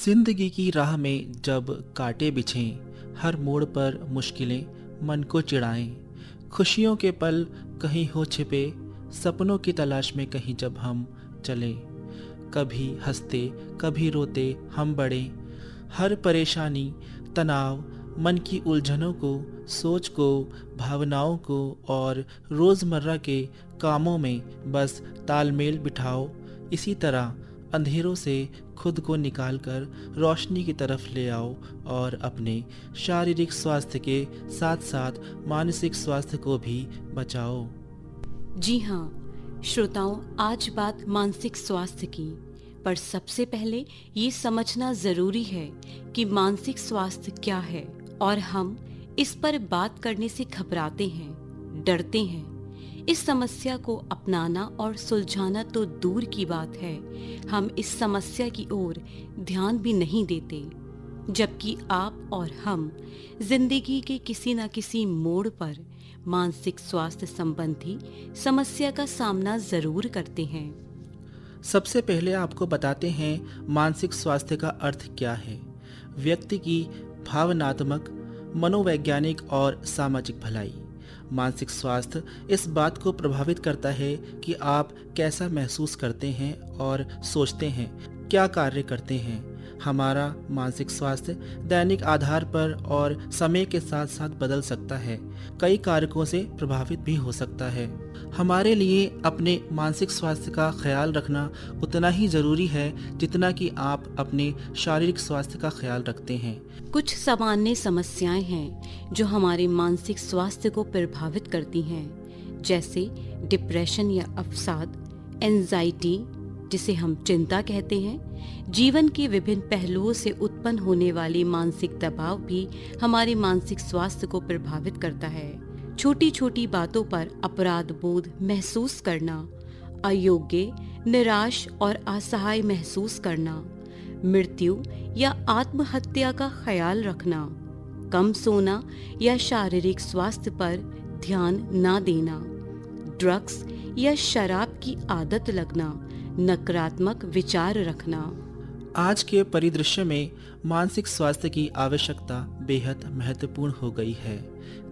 जिंदगी की राह में जब कांटे बिछें, हर मोड़ पर मुश्किलें मन को चिढ़ाएं, खुशियों के पल कहीं हो छिपे, सपनों की तलाश में कहीं जब हम चलें, कभी हंसते कभी रोते हम बढ़े, हर परेशानी तनाव मन की उलझनों को, सोच को, भावनाओं को और रोज़मर्रा के कामों में बस तालमेल बिठाओ। इसी तरह अंधेरों से खुद को निकालकर रोशनी की तरफ ले आओ और अपने शारीरिक स्वास्थ्य के साथ साथ मानसिक स्वास्थ्य को भी बचाओ। जी हाँ श्रोताओं, आज बात मानसिक स्वास्थ्य की। पर सबसे पहले ये समझना जरूरी है कि मानसिक स्वास्थ्य क्या है और हम इस पर बात करने से घबराते हैं, डरते हैं। इस समस्या को अपनाना और सुलझाना तो दूर की बात है, हम इस समस्या की ओर ध्यान भी नहीं देते। जबकि आप और हम जिंदगी के किसी न किसी मोड़ पर मानसिक स्वास्थ्य संबंधी समस्या का सामना जरूर करते हैं। सबसे पहले आपको बताते हैं मानसिक स्वास्थ्य का अर्थ क्या है। व्यक्ति की भावनात्मक, मनोवैज्ञानिक और सामाजिक भलाई। मानसिक स्वास्थ्य इस बात को प्रभावित करता है कि आप कैसा महसूस करते हैं और सोचते हैं, क्या कार्य करते हैं। हमारा मानसिक स्वास्थ्य दैनिक आधार पर और समय के साथ साथ बदल सकता है, कई कारकों से प्रभावित भी हो सकता है। हमारे लिए अपने मानसिक स्वास्थ्य का ख्याल रखना उतना ही ज़रूरी है जितना कि आप अपने शारीरिक स्वास्थ्य का ख्याल रखते हैं। कुछ सामान्य समस्याएं हैं जो हमारे मानसिक स्वास्थ्य को प्रभावित करती हैं, जैसे डिप्रेशन या अवसाद, एंजाइटी जिसे हम चिंता कहते हैं। जीवन के विभिन्न पहलुओं से उत्पन्न होने वाली मानसिक दबाव भी हमारे मानसिक स्वास्थ्य को प्रभावित करता है। छोटी छोटी बातों पर अपराध बोध महसूस करना, अयोग्य, निराश और असहाय महसूस करना, मृत्यु या आत्महत्या का ख्याल रखना, कम सोना या शारीरिक स्वास्थ्य पर ध्यान ना देना, ड्रग्स या शराब की आदत लगना, नकारात्मक विचार रखना। आज के परिदृश्य में मानसिक स्वास्थ्य की आवश्यकता बेहद महत्वपूर्ण हो गई है।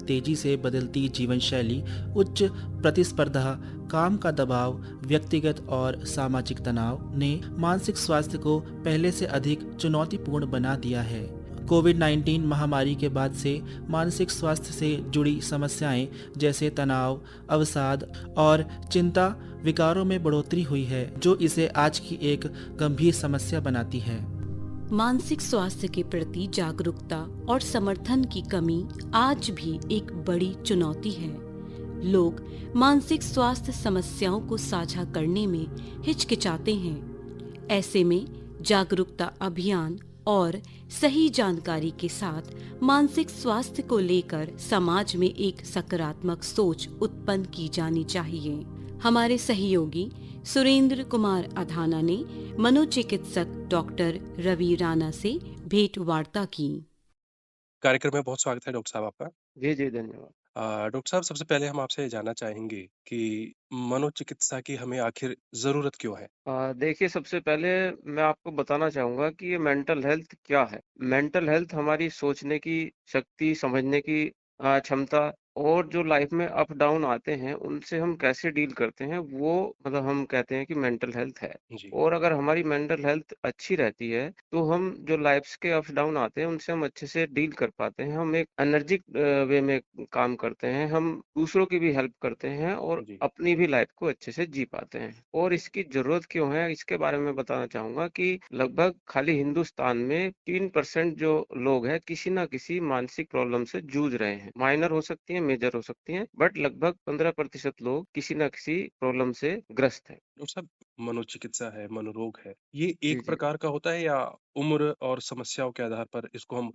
तेजी से बदलती जीवन शैली, उच्च प्रतिस्पर्धा, काम का दबाव, व्यक्तिगत और सामाजिक तनाव ने मानसिक स्वास्थ्य को पहले से अधिक चुनौतीपूर्ण बना दिया है। कोविड-19 महामारी के बाद से मानसिक स्वास्थ्य से जुड़ी समस्याएं जैसे तनाव, अवसाद और चिंता विकारों में बढ़ोतरी हुई है, जो इसे आज की एक गंभीर समस्या बनाती है। मानसिक स्वास्थ्य के प्रति जागरूकता और समर्थन की कमी आज भी एक बड़ी चुनौती है। लोग मानसिक स्वास्थ्य समस्याओं को साझा करने में हिचकिचाते हैं। ऐसे में जागरूकता अभियान और सही जानकारी के साथ मानसिक स्वास्थ्य को लेकर समाज में एक सकारात्मक सोच उत्पन्न की जानी चाहिए। हमारे सहयोगी सुरेंद्र कुमार अधाना ने मनोचिकित्सक डॉक्टर रवि राणा से भेंट वार्ता की। कार्यक्रम में बहुत स्वागत है डॉक्टर साहब आपका। जी, जी, धन्यवाद। डॉक्टर साहब, सबसे पहले हम आपसे जानना चाहेंगे कि मनोचिकित्सा की हमें आखिर ज़रूरत क्यों है? देखिए, सबसे पहले मैं आपको बताना चाहूँगा कि ये मेंटल हेल्थ क्या है। मेंटल हेल्थ हमारी सोचने की शक्ति, समझने की क्षमता और जो लाइफ में अप डाउन आते हैं, उनसे हम कैसे डील करते हैं, वो मतलब हम कहते हैं कि मेंटल हेल्थ है। जी। और अगर हमारी मेंटल हेल्थ अच्छी रहती है, तो हम जो लाइफ़्स के अप्स डाउन आते हैं, उनसे हम अच्छे से डील कर पाते हैं। हम एक एनर्जिक वे में काम करते हैं, हम दूसरों की भी हेल्प करते हैं और जी। अपनी भी लाइफ को अच्छे से जी पाते हैं। और इसकी ज़रूरत क्यों है, इसके बारे में बताना चाहूँगा कि लगभग खाली हिंदुस्तान में 3% जो लोग हैं, किसी न किसी मानसिक प्रॉब्लम से जूझ रहे हैं। माइनर हो सकती हैं, मेजर हो सकती हैं, बट लगभग 15% लोग किसी न किसी प्रॉब्लम से ग्रस्त हैं। डॉक्टर साहब, मनोचिकित्सा है, मनोरोग है, ये जी, एक जी। प्रकार का होता है या उम्र और समस्याओं के आधार पर इसको हम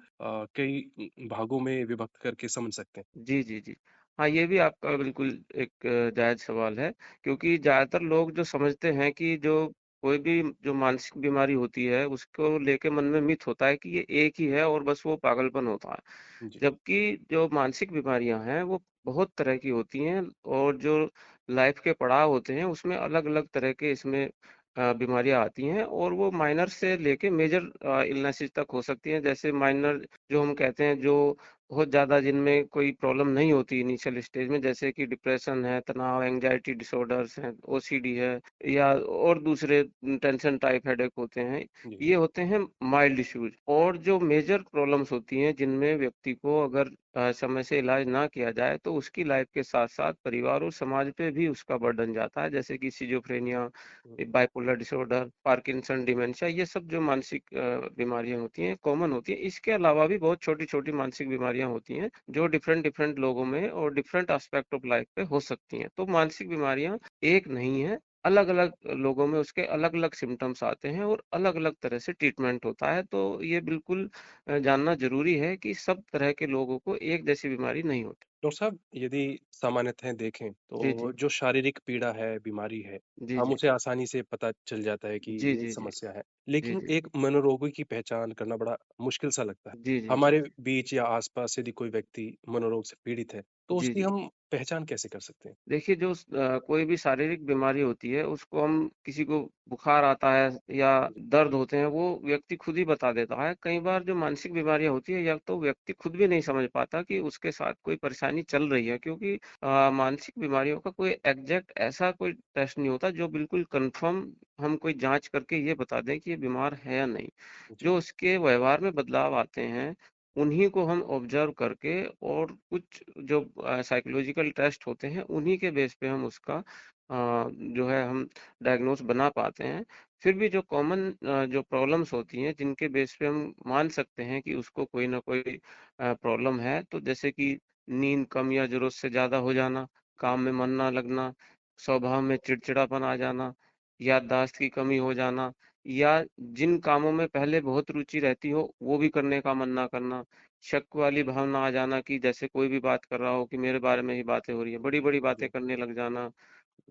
कई भागों में विभक्त करके समझ सकते हैं? जी, जी, जी। हाँ, ये भी आपका बिल्कुल एक जायज़ सवाल है, क्योंकि ज़्यादातर लोग जो समझते हैं कि जो कोई भी जो मानसिक बीमारी होती है, उसको लेके मन में मिथ होता है कि ये एक ही है और बस वो पागलपन होता है। जी। जबकि जो मानसिक बीमारियाँ हैं, वो बहुत तरह की होती हैं और जो लाइफ़ के पड़ाव होते हैं, उसमें अलग-अलग तरह के इसमें बीमारियाँ आती हैं और वो माइनर से लेके मेजर इलनेसेस तक हो सकती हैं। जैसे माइनर जो हम कहते हैं, जो बहुत ज़्यादा जिनमें कोई प्रॉब्लम नहीं होती इनिशियल स्टेज में, जैसे कि डिप्रेशन है, तनाव, एंग्जायटी डिसऑर्डर्स हैं, ओसीडी है, या और दूसरे टेंशन टाइप हेडेक होते हैं। जी। ये होते हैं माइल्ड इश्यूज। और जो मेजर प्रॉब्लम्स होती हैं, जिनमें व्यक्ति को अगर समय से इलाज ना किया जाए, तो उसकी लाइफ के साथ साथ परिवार और समाज पे भी उसका बर्डन जाता है, जैसे कि सिजोफ्रेनिया, हुँ, बाइपोलर डिसऑर्डर, पार्किंसन, डिमेंशिया। ये सब जो मानसिक बीमारियां होती हैं, कॉमन होती हैं। इसके अलावा भी बहुत छोटी छोटी मानसिक बीमारियां होती हैं, जो डिफरेंट डिफरेंट लोगों में और डिफरेंट एस्पेक्ट ऑफ लाइफ पे हो सकती हैं। तो मानसिक बीमारियां एक नहीं है, अलग अलग लोगों में उसके अलग अलग सिम्टम्स आते हैं और अलग अलग तरह से ट्रीटमेंट होता है। तो ये बिल्कुल जानना जरूरी है कि सब तरह के लोगों को एक जैसी बीमारी नहीं होती। डॉक्टर साहब, यदि सामान्यतः देखें जी जी। तो जो शारीरिक पीड़ा है, बीमारी है, जी हम जी। उसे आसानी से पता चल जाता है कि जी ये जी। जी समस्या है। जी। लेकिन जी एक मनोरोगी की पहचान करना बड़ा मुश्किल सा लगता है। जी। जी जी। हमारे बीच या आस-पास यदि कोई व्यक्ति मनोरोग से पीड़ित है, तो जी उसकी जी। हम पहचान कैसे कर सकते हैं? देखिए, जो कोई भी शारीरिक बीमारी होती है, उसको हम, किसी को बुखार आता है या दर्द होते हैं, वो व्यक्ति खुद ही बता देता है। कई बार जो मानसिक बीमारियाँ होती है, या तो व्यक्ति खुद भी नहीं समझ पाता कि उसके साथ कोई परेशानी चल रही है, क्योंकि मानसिक बीमारियों का कोई एग्ज़ैक्ट ऐसा कोई टेस्ट नहीं होता, जो बिल्कुल कन्फर्म हम कोई जाँच करके ये बता दें कि ये बीमार है या नहीं। जी, जो उसके व्यवहार में बदलाव आते हैं, उन्हीं को हम ऑब्जर्व करके, और कुछ जो साइकोलॉजिकल टेस्ट होते हैं, उन्हीं के बेस पे हम उसका जो है हम डायग्नोस बना पाते हैं। फिर भी जो कॉमन जो प्रॉब्लम्स होती हैं, जिनके बेस पे हम मान सकते हैं कि उसको कोई ना कोई प्रॉब्लम है, तो जैसे कि नींद कम या ज़रूरत से ज़्यादा हो जाना, काम में मन ना लगना, स्वभाव में चिड़चिड़ापन आ जाना, याददाश्त की कमी हो जाना, या जिन कामों में पहले बहुत रुचि रहती हो, वो भी करने का मन ना करना, शक वाली भावना आ जाना कि जैसे कोई भी बात कर रहा हो कि मेरे बारे में ही बातें हो रही हैं, बड़ी-बड़ी बातें जी, करने लग जाना,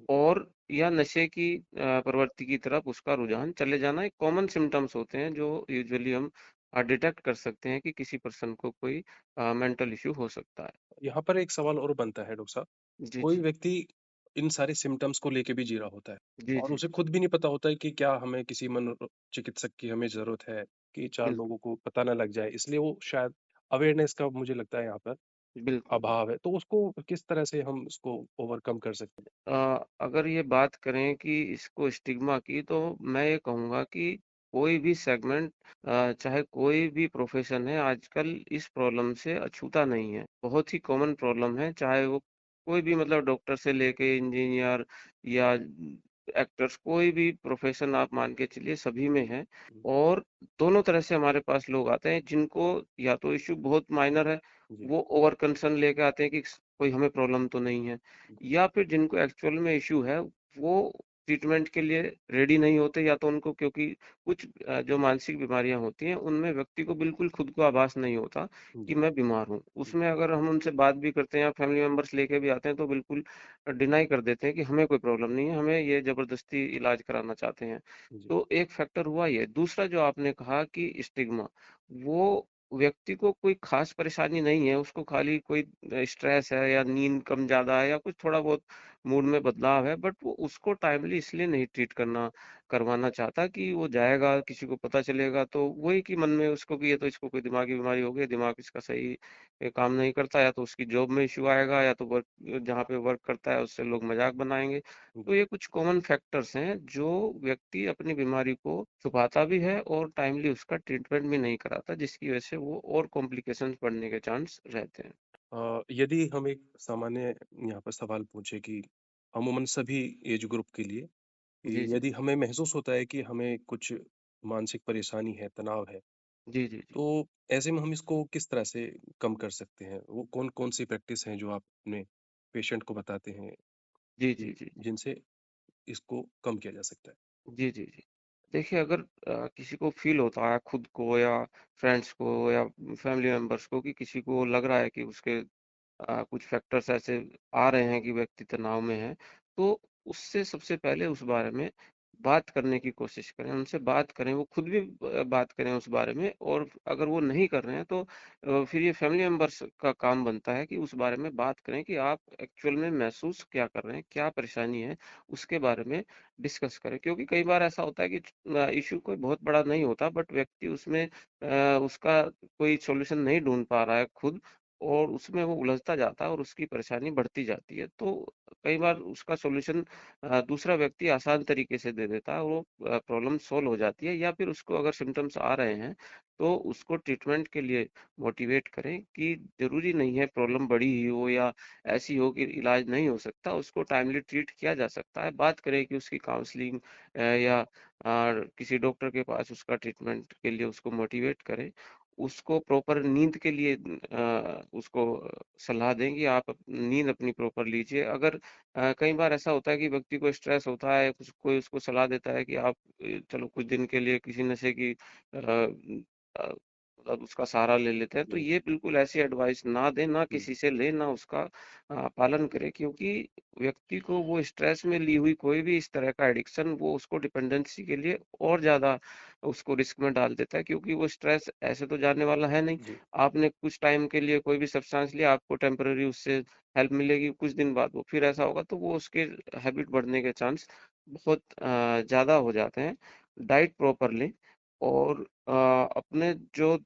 और या नशे की प्रवृत्ति की तरफ उसका रुझान चले जाना, एक कॉमन सिम्पटम्स होते हैं, जो यूजुअली हम डिटेक्ट कर सकते हैं कि किसी पर्सन को कोई मेंटल इश्यू हो सकता है। यहाँ पर एक सवाल और बनता है डॉक्टर साहब। जी, कोई जी। व्यक्ति इन सारे सिम्पटम्स को लेके भी जी रहा होता है जी, और जी, उसे जी। खुद भी नहीं पता होता है कि क्या हमें किसी चिकित्सक की हमें ज़रूरत है, कि 4 बिल्कुल, लोगों को पता ना लग जाए। इसलिए वो शायद अवेयरनेस का मुझे लगता है यहाँ पर बिल्कुल, बिल्कुल। अभाव है। तो उसको किस तरह से हम उसको ओवरकम कर सकते हैं? अगर ये बात करें कि इसको स्टिग्मा की, तो मैं ये कहूँगा कि कोई भी सेगमेंट, चाहे कोई भी प्रोफ़ेशन है, आजकल इस प्रॉब्लम से अछूता नहीं है। बहुत ही कॉमन प्रॉब्लम है, चाहे वो कोई भी, मतलब डॉक्टर से लेके इंजीनियर या एक्टर्स, कोई भी प्रोफ़ेशन आप मान के चलिए, सभी में है। हुँ, और दोनों तरह से हमारे पास लोग आते हैं, जिनको या तो इश्यू बहुत माइनर है, जी, वो ओवर कंसर्न लेके आते हैं कि कोई हमें प्रॉब्लम तो नहीं है। जी, या फिर जिनको एक्चुअल में इश्यू है, वो ट्रीटमेंट के लिए रेडी नहीं होते, या तो उनको, क्योंकि कुछ जो मानसिक बीमारियां होती हैं, उनमें व्यक्ति को बिल्कुल खुद को आभास नहीं होता कि जी, मैं बीमार हूँ। जी, उसमें अगर हम उनसे बात भी करते हैं, या फैमिली मेंबर्स लेके भी आते हैं, तो बिल्कुल डिनाई कर देते हैं कि हमें कोई प्रॉब्लम नहीं है, हमें ये जबरदस्ती इलाज कराना चाहते हैं। जी, तो एक फैक्टर हुआ ये। दूसरा, जो आपने कहा कि स्टिग्मा, वो व्यक्ति को कोई खास परेशानी नहीं है, उसको खाली कोई स्ट्रेस है, या नींद कम ज़्यादा है, या कुछ थोड़ा बहुत मूड में बदलाव है, बट वो उसको टाइमली इसलिए नहीं ट्रीट करवाना चाहता कि वो जाएगा, किसी को पता चलेगा, तो वही कि मन में उसको कि ये तो इसको कोई दिमागी बीमारी हो गई, दिमाग इसका सही काम नहीं करता, या तो उसकी जॉब में इश्यू आएगा, या तो वर्क, जहाँ पे वर्क करता है, उससे लोग मज़ाक बनाएँगे। तो जी। ये कुछ कॉमन फैक्टर्स हैं, जो व्यक्ति अपनी बीमारी को छुपाता भी है और टाइमली उसका ट्रीटमेंट भी नहीं कराता, जिसकी वजह से वो और कॉम्प्लिकेशंस बढ़ने के चांस रहते हैं। यदि हम एक सामान्य यहाँ पर सवाल पूछे कि अमूमन सभी एज ग्रुप के लिए जी, कि जी। यदि हमें महसूस होता है कि हमें कुछ मानसिक परेशानी है, तनाव है, जी, जी, जी। तो ऐसे में हम इसको किस तरह से कम कर सकते हैं? वो कौन-कौन सी प्रैक्टिस हैं जो आप अपने पेशेंट को बताते हैं जी, कि जी, जी। जिनसे इसको कम किया जा सकता है? जी, जी, जी। देखिए, अगर किसी को फ़ील होता है, खुद को या फ्रेंड्स को या फैमिली मेंबर्स को, कि किसी को लग रहा है कि उसके कुछ फैक्टर्स ऐसे आ रहे हैं कि व्यक्ति तनाव में है, तो उससे सबसे पहले उस बारे में बात करने की कोशिश करें, उनसे बात करें, वो खुद भी बात करें उस बारे में। और अगर वो नहीं कर रहे हैं तो फिर ये फैमिली मेंबर्स का काम बनता है कि उस बारे में बात करें कि आप एक्चुअल में महसूस क्या कर रहे हैं, क्या परेशानी है, उसके बारे में डिस्कस करें। क्योंकि कई बार ऐसा होता है कि इश्यू कोई बहुत बड़ा नहीं होता, बट व्यक्ति उसमें उसका कोई सॉल्यूशन नहीं ढूँढ पा रहा है खुद, और उसमें वो उलझता जाता है और उसकी परेशानी बढ़ती जाती है। तो कई बार उसका सॉल्यूशन दूसरा व्यक्ति आसान तरीके से दे देता है, वो प्रॉब्लम सॉल्व हो जाती है। या फिर उसको अगर सिम्पटम्स आ रहे हैं तो उसको ट्रीटमेंट के लिए मोटिवेट करें कि ज़रूरी नहीं है प्रॉब्लम बड़ी ही हो या ऐसी हो कि इलाज नहीं हो सकता, उसको टाइमली ट्रीट किया जा सकता है। बात करें कि उसकी काउंसलिंग या किसी डॉक्टर के पास उसका ट्रीटमेंट के लिए उसको मोटिवेट करें। उसको प्रॉपर नींद के लिए उसको सलाह दें कि आप नींद अपनी प्रॉपर लीजिए। अगर कई बार ऐसा होता है कि व्यक्ति को स्ट्रेस होता है, कुछ कोई उसको सलाह देता है कि आप चलो कुछ दिन के लिए किसी नशे की मतलब उसका सहारा ले लेते हैं, तो जी। ये बिल्कुल ऐसी एडवाइस ना दें, ना हुँ, किसी से लें, ना उसका पालन करें। क्योंकि व्यक्ति को वो स्ट्रेस में ली हुई कोई भी इस तरह का एडिक्शन वो उसको डिपेंडेंसी के लिए और ज़्यादा उसको रिस्क में डाल देता है। क्योंकि वो स्ट्रेस ऐसे तो जाने वाला है नहीं। जी। आपने कुछ टाइम के लिए कोई भी सब्सटेंस लिया, आपको टेम्परेरी उससे हेल्प मिलेगी, कुछ दिन बाद वो फिर ऐसा होगा, तो वो उसके हैबिट बढ़ने के चांस बहुत ज़्यादा हो जाते हैं। डाइट प्रॉपर लें, और अपने जो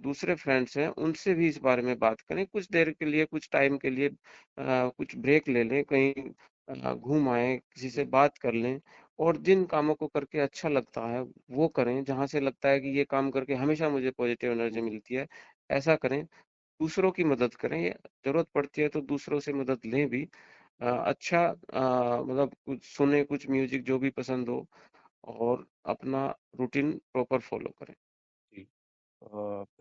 दूसरे फ्रेंड्स हैं, उनसे भी इस बारे में बात करें। कुछ देर के लिए, कुछ टाइम के लिए कुछ ब्रेक ले लें, कहीं घूम आएँ, किसी से हुँ, बात कर लें। और जिन कामों को करके अच्छा लगता है, वो करें। जहाँ से लगता है कि ये काम करके हमेशा मुझे पॉजिटिव एनर्जी हुँ, मिलती है, ऐसा करें। दूसरों की मदद करें, ज़रूरत पड़ती है तो दूसरों से मदद लें भी। अच्छा मतलब कुछ सुनें, कुछ म्यूज़िक जो भी पसंद हो, और अपना रूटीन प्रॉपर फ़ॉलो करें। जी।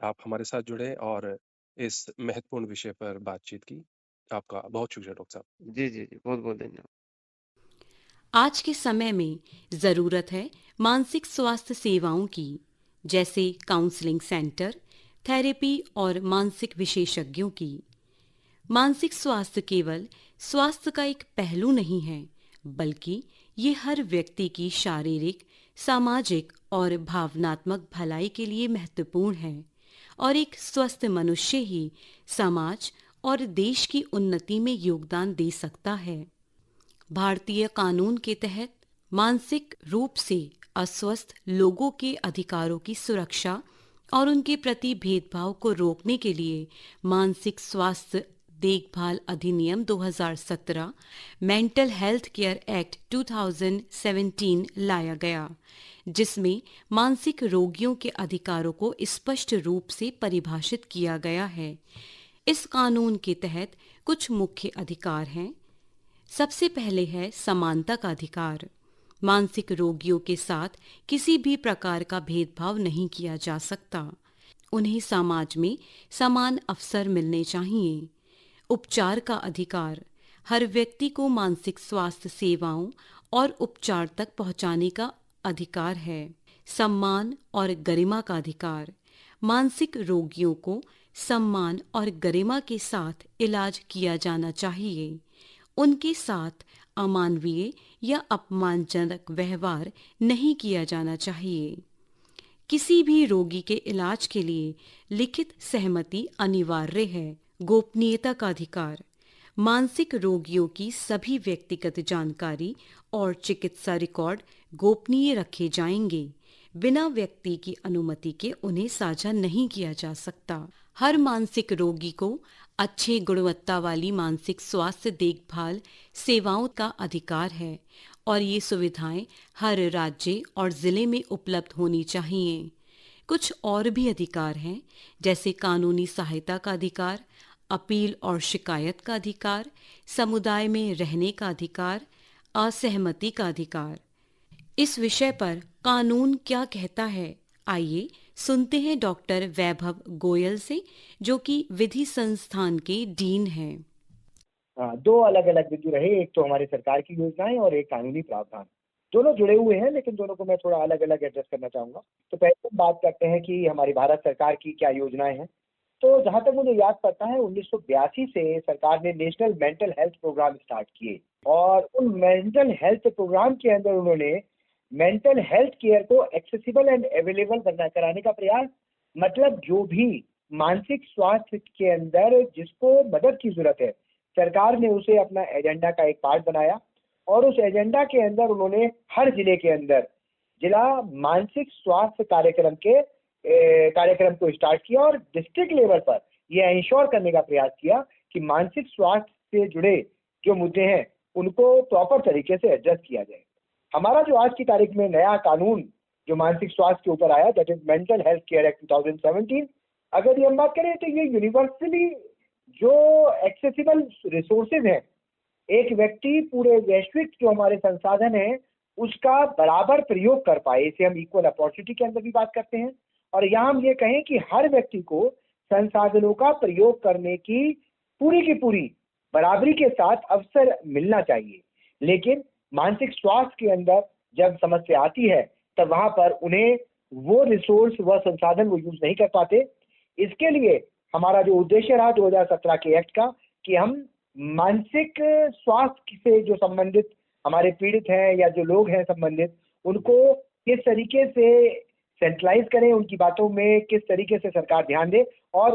आप हमारे साथ जुड़े और इस महत्वपूर्ण विषय पर बातचीत की। आपका बहुत शुक्रिया डॉक्टर साहब। जी, जी, जी। बहुत-बहुत धन्यवाद। आज के समय में ज़रूरत है मानसिक स्वास्थ्य सेवाओं की, जैसे काउंसलिंग सेंटर, थेरेपी और मानसिक विशेषज्ञों की। मानसिक स्वास्थ्य केवल स्वास्थ्य का एक पहलू नहीं है, बल्कि ये हर व्यक्ति की शारीरिक, सामाजिक और भावनात्मक भलाई के लिए महत्वपूर्ण है। और एक स्वस्थ मनुष्य ही समाज और देश की उन्नति में योगदान दे सकता है। भारतीय कानून के तहत मानसिक रूप से अस्वस्थ लोगों के अधिकारों की सुरक्षा और उनके प्रति भेदभाव को रोकने के लिए मानसिक स्वास्थ्य देखभाल अधिनियम 2017, मेंटल हेल्थ केयर एक्ट 2017 लाया गया, जिसमें मानसिक रोगियों के अधिकारों को स्पष्ट रूप से परिभाषित किया गया है। इस कानून के तहत कुछ मुख्य अधिकार हैं। सबसे पहले है समानता का अधिकार। मानसिक रोगियों के साथ किसी भी प्रकार का भेदभाव नहीं किया जा सकता। उन्हें समाज में समान अवसर मिलने चाहिए। उपचार का अधिकार। हर व्यक्ति को मानसिक स्वास्थ्य सेवाओं और उपचार तक पहुंचाने का अधिकार है। सम्मान और गरिमा का अधिकार। मानसिक रोगियों को सम्मान और गरिमा के साथ इलाज किया जाना चाहिए। उनके साथ अमानवीय या अपमानजनक व्यवहार नहीं किया जाना चाहिए। किसी भी रोगी के इलाज के लिए लिखित सहमति अनिवार्य है। गोपनीयता का अधिकार। मानसिक रोगियों की सभी व्यक्तिगत जानकारी और चिकित्सा रिकॉर्ड गोपनीय रखे जाएंगे। बिना व्यक्ति की अनुमति के उन्हें साझा नहीं किया जा सकता। हर मानसिक रोगी को अच्छे गुणवत्ता वाली मानसिक स्वास्थ्य देखभाल सेवाओं का अधिकार है, और ये सुविधाएं हर राज्य और जिले में उपलब्ध होनी चाहिए। कुछ और भी अधिकार हैं, जैसे कानूनी सहायता का अधिकार, अपील और शिकायत का अधिकार, समुदाय में रहने का अधिकार, असहमति का अधिकार। इस विषय पर कानून क्या कहता है, आइए सुनते हैं डॉक्टर वैभव गोयल से, जो कि विधि संस्थान के डीन हैं। हाँ, 2 अलग-अलग बिंदु रहे, एक तो हमारी सरकार की योजनाएँ और एक कानूनी प्रावधान। दोनों जुड़े हुए हैं, लेकिन दोनों को मैं थोड़ा अलग-अलग एड्रेस करना चाहूँगा। तो पहले हम बात करते हैं कि हमारी भारत सरकार की क्या योजनाएँ हैं। तो जहाँ तक मुझे याद पड़ता है 1982 से सरकार ने national mental health program start किए, और उन मेंटल हेल्थ प्रोग्राम के अंदर उन्होंने मेंटल हेल्थ केयर को एक्सेसिबल एंड अवेलेबल कराने का प्रयास। मतलब जो भी मानसिक स्वास्थ्य के अंदर जिसको मदद की जरूरत है, सरकार ने उसे अपना एजेंडा का एक पार्ट बनाया और उस एजेंडा के अंदर उन्होंने हर जिले के अंदर जिला मानसिक स्वास्थ्य कार्यक्रम को स्टार्ट किया और डिस्ट्रिक्ट लेवल पर यह इंश्योर करने का प्रयास किया कि मानसिक स्वास्थ्य से जुड़े जो मुद्दे हैं उनको प्रॉपर तरीके से एड्रेस किया जाए। हमारा जो आज की तारीख में नया कानून जो मानसिक स्वास्थ्य के ऊपर आया, that is mental health care act 2017, अगर ये हम बात करें तो ये यूनिवर्सली जो एक्सेसिबल रिसोर्सेज हैं, एक व्यक्ति पूरे वैश्विक जो हमारे संसाधन हैं उसका बराबर प्रयोग कर पाए, इसे हम इक्वल अपॉर्चुनिटी के अंदर भी बात करते हैं। और यहाँ हम ये कहें कि हर व्यक्ति को संसाधनों का प्रयोग करने की पूरी बराबरी के साथ अवसर मिलना चाहिए। लेकिन मानसिक स्वास्थ्य के अंदर जब समस्या आती है तब वहां पर उन्हें वो रिसोर्स व संसाधन वो यूज नहीं कर पाते। इसके लिए हमारा जो उद्देश्य रहा 2017 के एक्ट का कि हम मानसिक स्वास्थ्य से जो संबंधित हमारे पीड़ित हैं या जो लोग हैं संबंधित, उनको किस तरीके से सेंट्रलाइज करें, उनकी बातों में किस तरीके से सरकार ध्यान दे और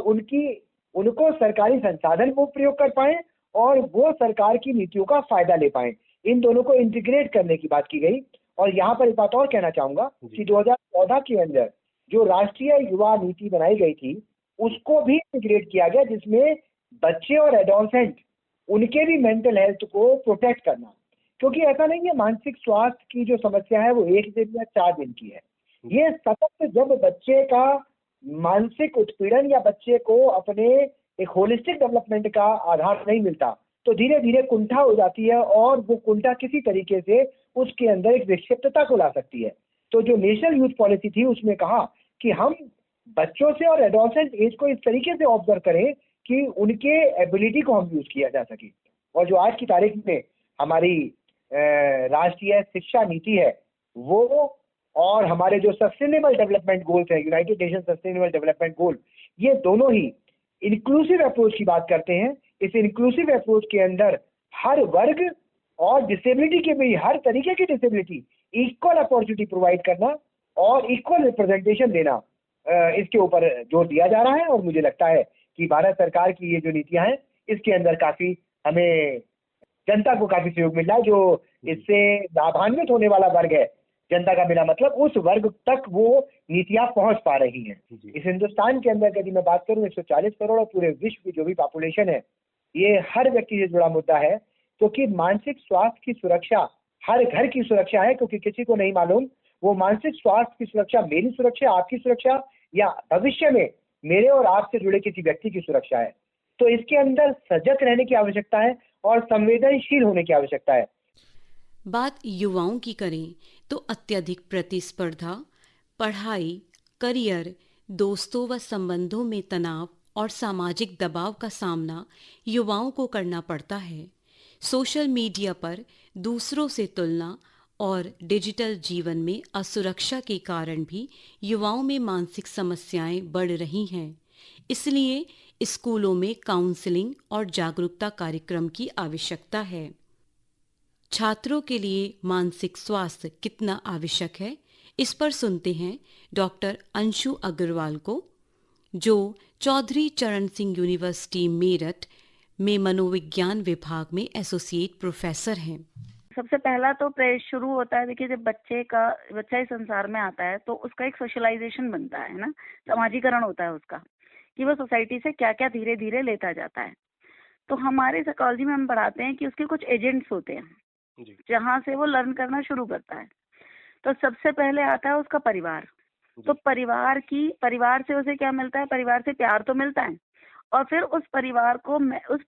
उनको सरकारी संसाधन को प्रयोग कर पाए और वो सरकार की नीतियों का फायदा ले पाए। इन दोनों को इंटीग्रेट करने की बात की गई। और यहाँ पर एक बात और कहना चाहूंगा कि 2014 के अंदर जो राष्ट्रीय युवा नीति बनाई गई थी उसको भी इंटीग्रेट किया गया, जिसमें बच्चे और एडोलसेंट उनके भी मेंटल हेल्थ को प्रोटेक्ट करना। क्योंकि ऐसा नहीं है मानसिक स्वास्थ्य की जो समस्या है वो 1 दिन या 4 दिन की है। ये सतत जब बच्चे का मानसिक उत्पीड़न या बच्चे को अपने एक होलिस्टिक डेवलपमेंट का आधार नहीं मिलता तो धीरे धीरे कुंठा हो जाती है और वो कुंठा किसी तरीके से उसके अंदर एक विक्षिप्तता को ला सकती है। तो जो नेशनल यूथ पॉलिसी थी उसमें कहा कि हम बच्चों से और एडोलसेंट एज को इस तरीके से ऑब्जर्व करें कि उनके एबिलिटी को हम यूज किया जा सके। और जो आज की तारीख में हमारी राष्ट्रीय शिक्षा नीति है वो और हमारे जो सस्टेनेबल डेवलपमेंट गोल्स है, United nation sustainable development goal, ये दोनों ही इंक्लूसिव अप्रोच की बात करते हैं। इस इंक्लूसिव अप्रोच के अंदर हर वर्ग और डिसेबिलिटी के भी हर तरीके की डिसेबिलिटी इक्वल अपॉर्चुनिटी प्रोवाइड करना और इक्वल रिप्रेजेंटेशन देना, इसके ऊपर जोर दिया जा रहा है। और मुझे लगता है कि भारत सरकार की ये जो नीतियां हैं इसके अंदर काफी हमें जनता को काफी सहयोग मिल रहा है। जो इससे लाभान्वित होने वाला वर्ग है जनता का, मेरा मतलब उस वर्ग तक वो नीतियां पहुंच पा रही हैं। इस हिंदुस्तान के अंदर यदि मैं बात करूं 140 करोड़ और पूरे विश्व की जो भी पॉपुलेशन है, ये हर व्यक्ति से जुड़ा मुद्दा है। क्योंकि मानसिक स्वास्थ्य की सुरक्षा हर घर की सुरक्षा है, क्योंकि किसी को नहीं मालूम वो मानसिक स्वास्थ्य की सुरक्षा मेरी सुरक्षा, आपकी सुरक्षा या भविष्य में मेरे और आपसे जुड़े किसी व्यक्ति की सुरक्षा है। तो इसके अंदर सजग रहने की आवश्यकता है और संवेदनशील होने की आवश्यकता है। बात युवाओं की करें तो अत्यधिक प्रतिस्पर्धा, पढ़ाई, करियर, दोस्तों व संबंधों में तनाव और सामाजिक दबाव का सामना युवाओं को करना पड़ता है। सोशल मीडिया पर दूसरों से तुलना और डिजिटल जीवन में असुरक्षा के कारण भी युवाओं में मानसिक समस्याएं बढ़ रही हैं। इसलिए स्कूलों में काउंसलिंग और जागरूकता कार्यक्रम की आवश्यकता है। छात्रों के लिए मानसिक स्वास्थ्य कितना आवश्यक है, इस पर सुनते हैं डॉक्टर अंशु अग्रवाल को, जो चौधरी चरण सिंह यूनिवर्सिटी मेरठ में मनोविज्ञान विभाग में एसोसिएट प्रोफेसर हैं। सबसे पहला तो शुरू होता है, देखिए जब बच्चा इस संसार में आता है तो उसका एक सोशलाइजेशन बनता है ना, समाजीकरण होता है उसका, कि वो सोसाइटी से क्या क्या धीरे धीरे लेता जाता है। तो हमारे साइकोलॉजी में हम पढ़ाते हैं कि उसके कुछ एजेंट्स होते हैं जहाँ से वो लर्न करना शुरू करता है। तो सबसे पहले आता है उसका परिवार। तो परिवार से उसे क्या मिलता है? परिवार से प्यार तो मिलता है, और फिर उस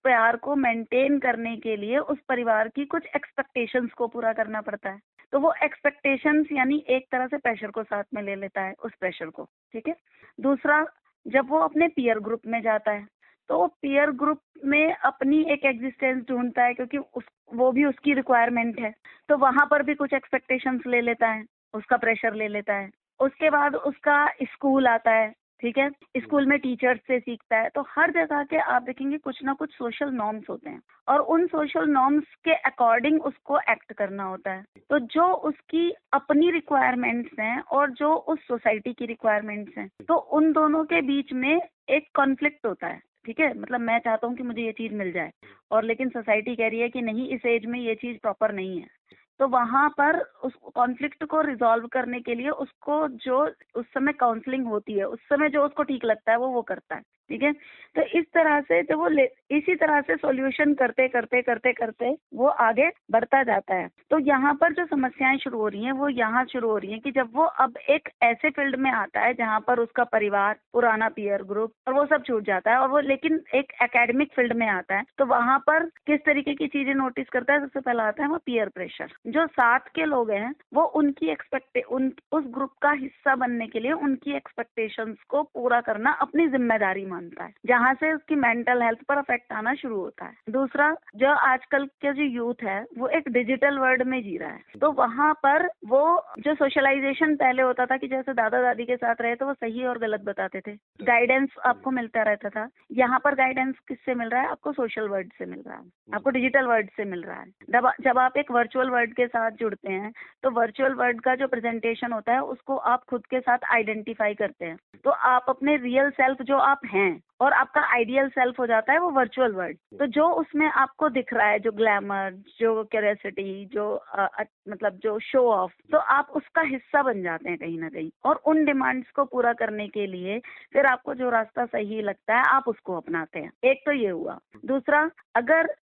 प्यार को मेंटेन करने के लिए उस परिवार की कुछ एक्सपेक्टेशंस को पूरा करना पड़ता है। तो वो एक्सपेक्टेशंस यानी एक तरह से प्रेशर को साथ में ले लेता है, उस प्रेशर को, ठीक है। दूसरा, जब वो अपने पीयर ग्रुप में जाता है तो वो पीयर ग्रुप में अपनी एक एग्जिस्टेंस ढूंढता है, क्योंकि वो भी उसकी रिक्वायरमेंट है। तो वहां पर भी कुछ एक्सपेक्टेशंस ले लेता है, उसका प्रेशर ले लेता है। उसके बाद उसका स्कूल आता है, ठीक है, स्कूल में टीचर्स से सीखता है। तो हर जगह के आप देखेंगे कुछ ना कुछ सोशल नॉर्म्स होते हैं और उन सोशल नॉर्म्स के अकॉर्डिंग उसको एक्ट करना होता है। तो जो उसकी अपनी रिक्वायरमेंट्स हैं और जो उस सोसाइटी की रिक्वायरमेंट्स हैं, तो उन दोनों के बीच में एक कॉन्फ्लिक्ट होता है। ठीक है, मतलब मैं चाहता हूँ कि मुझे ये चीज मिल जाए और लेकिन सोसाइटी कह रही है कि नहीं, इस एज में ये चीज प्रॉपर नहीं है। तो वहां पर उस कॉन्फ्लिक्ट को रिजॉल्व करने के लिए उसको जो उस समय काउंसलिंग होती है, उस समय जो उसको ठीक लगता है वो करता है। ठीक है, तो इस तरह से जब वो इसी तरह से सॉल्यूशन करते करते करते करते वो आगे बढ़ता जाता है। तो यहाँ पर जो समस्याएं शुरू हो रही हैं वो यहाँ शुरू हो रही हैं कि जब वो अब एक ऐसे फील्ड में आता है जहाँ पर उसका परिवार, पुराना पीयर ग्रुप और वो सब छूट जाता है और वो लेकिन एक एकेडमिक फील्ड में आता है, तो वहाँ पर किस तरीके की चीजें नोटिस करता है। सबसे पहला आता है वो पीयर प्रेशर। जो साथ के लोग हैं वो उनकी उस ग्रुप का हिस्सा बनने के लिए उनकी एक्सपेक्टेशंस को पूरा करना अपनी जिम्मेदारी मानता है, जहाँ से उसकी मेंटल हेल्थ पर अफेक्ट आना शुरू होता है। दूसरा, जो आजकल के जो यूथ है वो एक डिजिटल वर्ल्ड में जी रहा है, तो वहाँ पर वो जो सोशलाइजेशन पहले होता था कि जैसे दादा दादी के साथ रहे तो वो सही और गलत बताते थे, गाइडेंस आपको मिलता रहता था। यहाँ पर गाइडेंस किससे मिल रहा है? आपको सोशल वर्ल्ड से मिल रहा है, आपको डिजिटल वर्ल्ड से मिल रहा है। जब आप एक वर्चुअल वर्ल्ड के साथ जुड़ते हैं तो वर्चुअल वर्ल्ड का जो प्रेजेंटेशन होता है उसको आप खुद के साथ आइडेंटिफाई करते हैं। तो आप अपने रियल सेल्फ जो आप हैं और आपका आइडियल सेल्फ हो जाता है वो वर्चुअल वर्ल्ड। तो जो उसमें आपको दिख रहा है, जो ग्लैमर, जो क्यूरियोसिटी, जो मतलब जो शो ऑफ, तो आप उसका हिस्सा बन जाते हैं कहीं ना कहीं। और उन डिमांड्स को पूरा करने के लिए फिर आपको जो रास्ता सही लगता है आप उसको अपनाते हैं। एक तो ये हुआ। दूसरा, अगर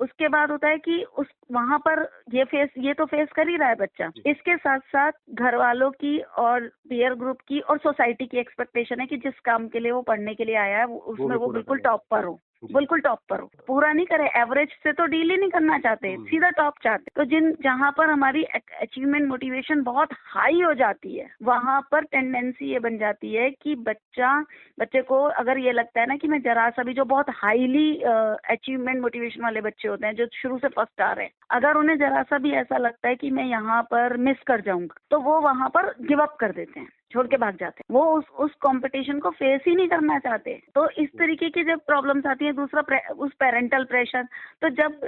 उसके बाद होता है कि वहां पर ये तो फेस कर ही रहा है बच्चा, इसके साथ साथ घर वालों की और पीयर ग्रुप की और सोसाइटी की एक्सपेक्टेशन है कि जिस काम के लिए वो पढ़ने के लिए आया है उसमें वो बिल्कुल टॉप पर हो, बिल्कुल टॉप पर हो, पूरा नहीं करे, एवरेज से तो डील ही नहीं करना चाहते, सीधा टॉप चाहते। तो जहाँ पर हमारी अचीवमेंट मोटिवेशन बहुत हाई हो जाती है वहां पर टेंडेंसी ये बन जाती है कि बच्चे को अगर ये लगता है ना कि मैं जरा सा भी, जो बहुत हाईली अचीवमेंट मोटिवेशन वाले बच्चे होते हैं जो शुरू से फर्स्ट आ रहे हैं, अगर उन्हें जरा सा भी ऐसा लगता है कि मैं यहाँ पर मिस कर जाऊंगा तो वो वहां पर गिव अप कर देते हैं, छोड़ के भाग जाते हैं। वो उस कंपटीशन को फेस ही नहीं करना चाहते। तो इस तरीके की जब प्रॉब्लम्स आती है, दूसरा उस पेरेंटल प्रेशर, तो जब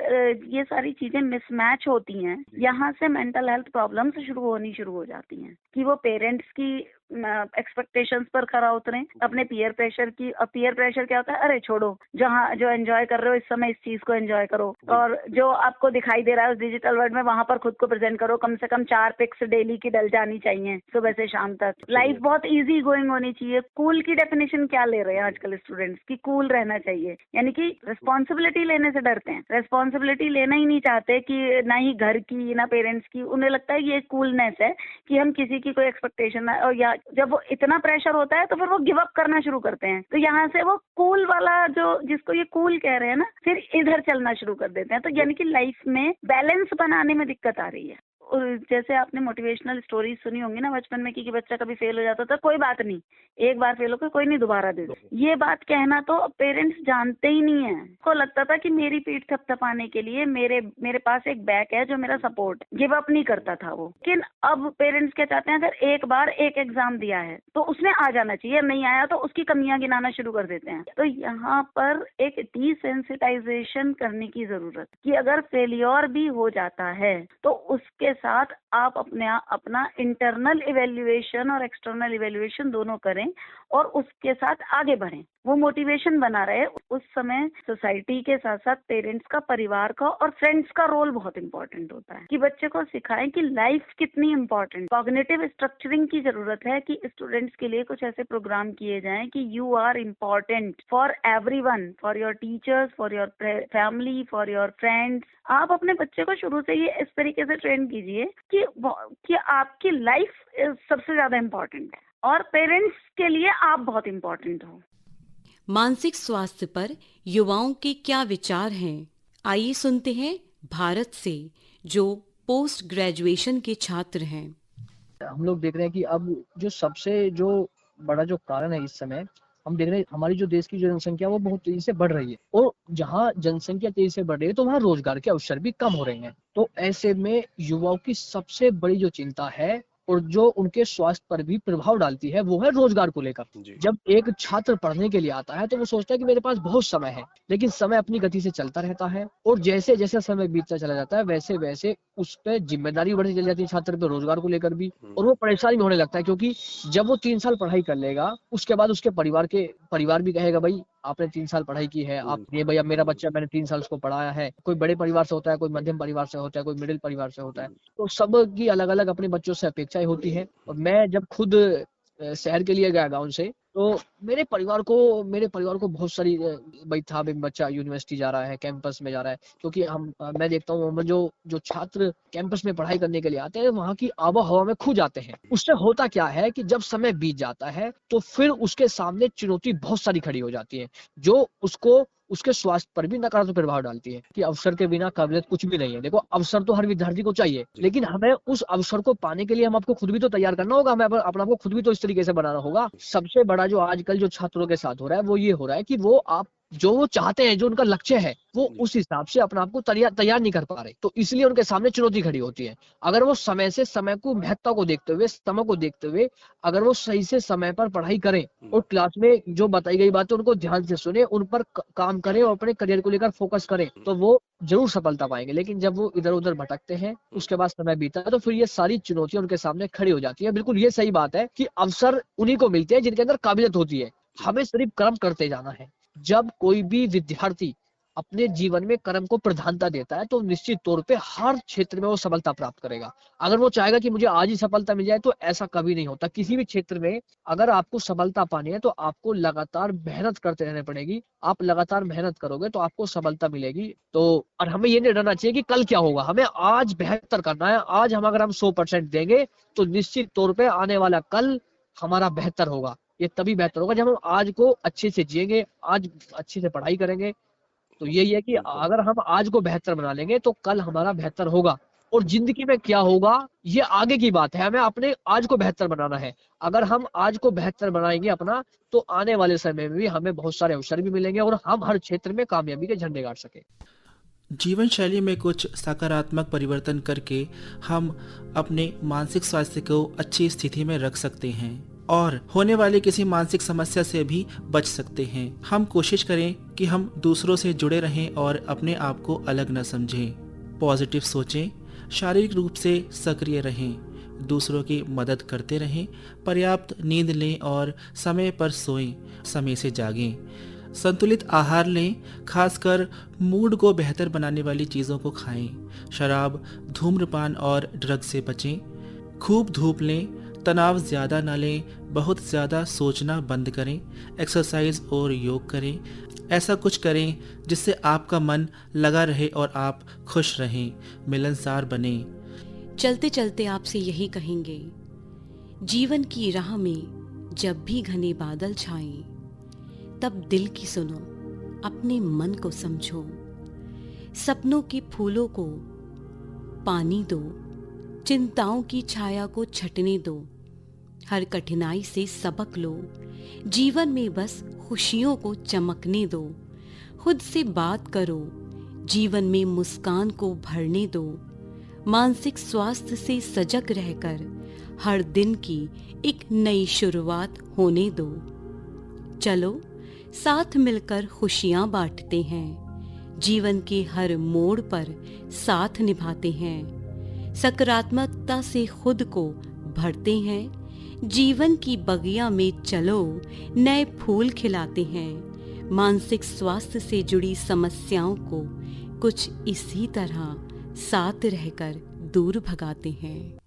ये सारी चीजें मिसमैच होती हैं, यहाँ से मेंटल हेल्थ प्रॉब्लम्स शुरू हो जाती हैं कि वो पेरेंट्स की एक्सपेक्टेशंस पर खरा उतरे, अपने पीयर प्रेशर की। और पीयर प्रेशर क्या होता है? अरे छोड़ो, जो एंजॉय कर रहे हो इस समय इस चीज को एंजॉय करो, और जो आपको दिखाई दे रहा है उस डिजिटल वर्ल्ड में वहां पर खुद को प्रेजेंट करो। कम से कम 4 पिक्स डेली की डल जानी चाहिए सुबह से शाम तक। लाइफ बहुत इजी गोइंग होनी चाहिए। कूल की डेफिनेशन क्या ले रहे हैं आजकल स्टूडेंट्स की? कूल रहना चाहिए, यानी कि रिस्पॉन्सिबिलिटी लेने से डरते हैं, रिस्पॉन्सिबिलिटी लेना ही नहीं चाहते कि ना ही घर की ना पेरेंट्स की। उन्हें लगता है ये कूलनेस है कि हम किसी की कोई एक्सपेक्टेशन, और या जब वो इतना प्रेशर होता है तो फिर वो गिव अप करना शुरू करते हैं। तो यहाँ से वो कूल वाला जिसको ये कूल कह रहे हैं ना, फिर इधर चलना शुरू कर देते हैं। तो यानी कि लाइफ में बैलेंस बनाने में दिक्कत आ रही है। और जैसे आपने मोटिवेशनल स्टोरीज सुनी होंगी ना बचपन में कि बच्चा कभी फेल हो जाता था, कोई बात नहीं, एक बार फेल होकर कोई नहीं, दोबारा दे दो। ये बात कहना तो पेरेंट्स जानते ही नहीं है। को लगता था कि मेरी पीठ थपथपाने के लिए मेरे पास एक बैक है जो मेरा सपोर्ट, गिव अप नहीं करता था वो। लेकिन अब पेरेंट्स क्या चाहते हैं? अगर एक बार एक एग्जाम दिया है तो उसमें आ जाना चाहिए, नहीं आया तो उसकी कमियां गिनाना शुरू कर देते हैं। तो यहाँ पर एक डिसेंसिटाइजेशन करने की जरूरत कि अगर फेलियर भी हो जाता है तो उसके साथ आप अपना इंटरनल इवेल्युएशन और एक्सटर्नल इवेल्युएशन दोनों करें और उसके साथ आगे बढ़ें, वो मोटिवेशन बना रहे। उस समय सोसाइटी के साथ साथ पेरेंट्स का, परिवार का और फ्रेंड्स का रोल बहुत इंपॉर्टेंट होता है कि बच्चे को सिखाएं कि लाइफ कितनी इंपॉर्टेंट। कॉग्निटिव स्ट्रक्चरिंग की जरूरत है कि स्टूडेंट्स के लिए कुछ ऐसे प्रोग्राम किए जाएं कि you are important for everyone, for your teachers, for your family, for your friends. आप अपने बच्चे को शुरू से ही इस तरीके से ट्रेन कीजिए कि आपकी लाइफ सबसे ज्यादा इम्पोर्टेंट है और पेरेंट्स के लिए आप बहुत इम्पोर्टेंट हो। मानसिक स्वास्थ्य पर युवाओं के क्या विचार हैं? आइए सुनते हैं भारत से, जो पोस्ट ग्रेजुएशन के छात्र हैं। हम लोग देख रहे हैं कि अब जो बड़ा जो कारण है इस समय, हम देख रहे हैं हमारी जो देश की जो जनसंख्या वो बहुत तेजी से बढ़ रही है, और जहाँ जनसंख्या तेजी से बढ़ रही है तो वहाँ रोजगार के अवसर भी कम हो रहे हैं। तो ऐसे में युवाओं की सबसे बड़ी जो चिंता है और जो उनके स्वास्थ्य पर भी प्रभाव डालती है वो है रोजगार को लेकर। जी। जब एक छात्र पढ़ने के लिए आता है तो वो सोचता है कि मेरे पास बहुत समय है, लेकिन समय अपनी गति से चलता रहता है और जैसे जैसे समय बीतता चला जाता है वैसे वैसे उस पे जिम्मेदारी बढ़ती चली जाती है छात्र पे, रोजगार को लेकर भी, और वो परेशानी में होने लगता है। क्योंकि जब वो 3 साल पढ़ाई कर लेगा उसके बाद उसके परिवार भी कहेगा भाई आपने 3 साल पढ़ाई की है, आप ये भाई अब मेरा बच्चा, मैंने 3 साल उसको पढ़ाया है। कोई बड़े परिवार से होता है, कोई मध्यम परिवार से होता है, कोई मिडिल परिवार से होता है, तो सबकी अलग अलग अपने बच्चों से अपेक्षाएं होती हैं। और मैं जब खुद शहर के लिए गया गाँव से, तो मेरे परिवार को बहुत सारी भाई था, भाई बच्चा यूनिवर्सिटी जा रहा है, कैंपस में जा रहा है। क्योंकि मैं देखता हूँ जो छात्र कैंपस में पढ़ाई करने के लिए आते हैं वहाँ की आबोहवा में खो जाते हैं। उससे होता क्या है कि जब समय बीत जाता है तो फिर उसके सामने चुनौती बहुत सारी खड़ी हो जाती है, जो उसके स्वास्थ्य पर भी नकारात्मक प्रभाव डालती है। कि अवसर के बिना काबिलियत कुछ भी नहीं है। देखो, अवसर तो हर विद्यार्थी को चाहिए, लेकिन हमें उस अवसर को पाने के लिए हम आपको खुद भी तो तैयार करना होगा, हमें अपना आपको खुद भी तो इस तरीके से बनाना होगा। सबसे बड़ा जो आजकल जो छात्रों के साथ हो रहा है वो ये हो रहा है कि जो वो चाहते हैं, जो उनका लक्ष्य है, वो उस हिसाब से अपने आप को तैयार नहीं कर पा रहे, तो इसलिए उनके सामने चुनौती खड़ी होती है। अगर वो समय को महत्ता को देखते हुए, समय को देखते हुए अगर वो सही से समय पर पढ़ाई करें और क्लास में जो बताई गई बातें उनको ध्यान से सुने, उन पर काम करें और अपने करियर को लेकर फोकस करें, तो वो जरूर सफलता पाएंगे। लेकिन जब वो इधर उधर भटकते हैं, उसके बाद समय बीता है, तो फिर ये सारी चुनौतियां उनके सामने खड़ी हो जाती है। बिल्कुल ये सही बात है कि अवसर उन्हीं को मिलते हैं जिनके अंदर काबिलियत होती है। हमें सिर्फ कर्म करते जाना है। जब कोई भी विद्यार्थी अपने जीवन में कर्म को प्रधानता देता है तो निश्चित तौर पे हर क्षेत्र में वो सफलता प्राप्त करेगा। अगर वो चाहेगा कि मुझे आज ही सफलता मिल जाए, तो ऐसा कभी नहीं होता। किसी भी क्षेत्र में अगर आपको सफलता पानी है तो आपको लगातार मेहनत करते रहने पड़ेगी। आप लगातार मेहनत करोगे तो आपको सफलता मिलेगी। तो और हमें ये नहीं डरना चाहिए कि कल क्या होगा, हमें आज बेहतर करना है। आज अगर हम 100% देंगे तो निश्चित तौर पे आने वाला कल हमारा बेहतर होगा। ये तभी बेहतर होगा जब हम आज को अच्छे से जिएंगे, आज अच्छे से पढ़ाई करेंगे। तो यही है कि अगर हम आज को बेहतर बना लेंगे तो कल हमारा बेहतर होगा। और जिंदगी में क्या होगा ये आगे की बात है, हमें अपने आज को बेहतर बनाना है। अगर हम आज को बेहतर बनाएंगे अपना, तो आने वाले समय में भी हमें बहुत सारे अवसर भी मिलेंगे और हम हर क्षेत्र में कामयाबी के झंडे गाड़ सके। जीवन शैली में कुछ सकारात्मक परिवर्तन करके हम अपने मानसिक स्वास्थ्य को अच्छी स्थिति में रख सकते हैं और होने वाली किसी मानसिक समस्या से भी बच सकते हैं। हम कोशिश करें कि हम दूसरों से जुड़े रहें और अपने आप को अलग न समझें। पॉजिटिव सोचें, शारीरिक रूप से सक्रिय रहें, दूसरों की मदद करते रहें, पर्याप्त नींद लें और समय पर सोएं, समय से जागें, संतुलित आहार लें, खासकर मूड को बेहतर बनाने वाली चीज़ों को खाएं, शराब, धूम्रपान और ड्रग से बचें, खूब धूप लें, तनाव ज़्यादा ना लें, बहुत ज़्यादा सोचना बंद करें, एक्सरसाइज और योग करें। ऐसा कुछ करें जिससे आपका मन लगा रहे और आप खुश रहें, मिलनसार बने। चलते चलते आपसे यही कहेंगे, जीवन की राह में जब भी घने बादल छाएं, तब दिल की सुनो, अपने मन को समझो, सपनों के फूलों को पानी दो, चिंताओं की छाया को छटने दो, हर कठिनाई से सबक लो, जीवन में बस खुशियों को चमकने दो, खुद से बात करो, जीवन में मुस्कान को भरने दो, मानसिक स्वास्थ्य से सजग रहकर हर दिन की एक नई शुरुआत होने दो। चलो साथ मिलकर खुशियां बांटते हैं, जीवन के हर मोड़ पर साथ निभाते हैं, सकारात्मकता से खुद को भरते हैं, जीवन की बगिया में चलो नए फूल खिलाते हैं, मानसिक स्वास्थ्य से जुड़ी समस्याओं को कुछ इसी तरह साथ रहकर दूर भगाते हैं।